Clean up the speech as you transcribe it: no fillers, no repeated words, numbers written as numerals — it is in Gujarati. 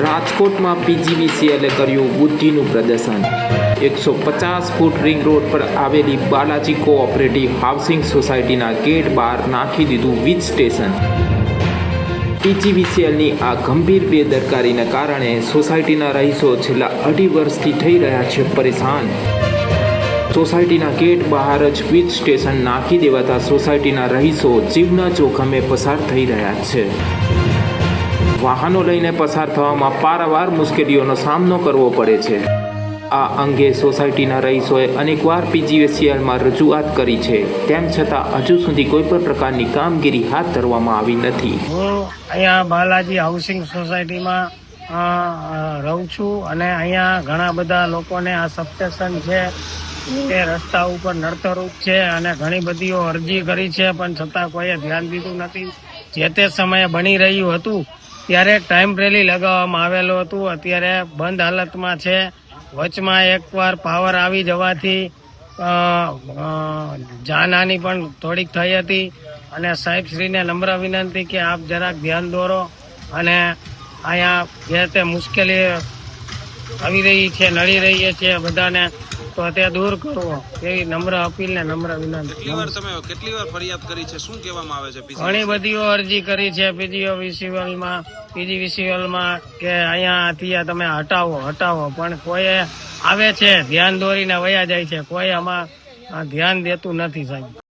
રાજકોટમાં પીજીવીસીએલે કર્યું બુદ્ધિનું પ્રદર્શન। 150 ફૂટ રિંગ રોડ પર આવેલી બાલાજી કોઓપરેટિવ હાઉસિંગ સોસાયટીના ગેટ બહાર નાખી દીધું વીજ સ્ટેશન। પીજીવીસીએલની આ ગંભીર બેદરકારીને કારણે સોસાયટીના રહીશો છેલ્લા 2.5 વર્ષથી થઈ રહ્યા છે પરેશાન। સોસાયટીના ગેટ બહાર જ વીજ સ્ટેશન નાખી દેવાતા સોસાયટીના રહીશો જીવના જોખમે પસાર થઈ રહ્યા છે। વાહનો લઈને પસાર થવામાં પારાવાર મુશ્કેલીઓનો સામનો કરવો પડે છે। આ અંગે સોસાયટીના રહીશોએ અનેકવાર પીજીવીસીએલમાં રજૂઆત કરી છે, તેમ છતાં હજુ સુધી કોઈ પણ પ્રકારની કામગીરી હાથ ધરવામાં આવી નથી। હું અહીંયા બાલાજી હાઉસિંગ સોસાયટીમાં રહું છું અને અહીંયા ઘણા બધા લોકોને આ સબસ્ટેશન છે એ રસ્તા ઉપર નડતરરૂપ છે અને ઘણી બધીઓ અરજી કરી છે, પણ છતાં કોઈએ ધ્યાન દીધું નથી। જે તે સમયે બની રહ્યું હતું ત્યારે ટાઈમ રેલી લગાવવામાં આવેલું હતું, અત્યારે બંધ હાલતમાં છે। વચમાં એકવાર પાવર આવી જવાથી જાનહાની પણ થોડીક થઈ હતી અને સાહેબશ્રીને નમ્ર વિનંતી કે આપ જરાક ધ્યાન દોરો અને અહીંયા જે તે મુશ્કેલી આવી રહી છે, નડી રહી છે બધાને, તો તે દૂર કરવો એવી નમ્ર અપીલ ને નમ્ર વિનંતી। કેટલી વાર ફરિયાદ કરી છે, શું કહેવામાં આવે છે? ઘણી બધીઓ અરજી કરી છે પીજીવીસીએલમાં કે અહીંયાથી તમે હટાવો, પણ કોઈ આવે છે ધ્યાન દોરીને વયા જાય છે, કોઈ આમાં ધ્યાન દેતું નથી સાહેબ।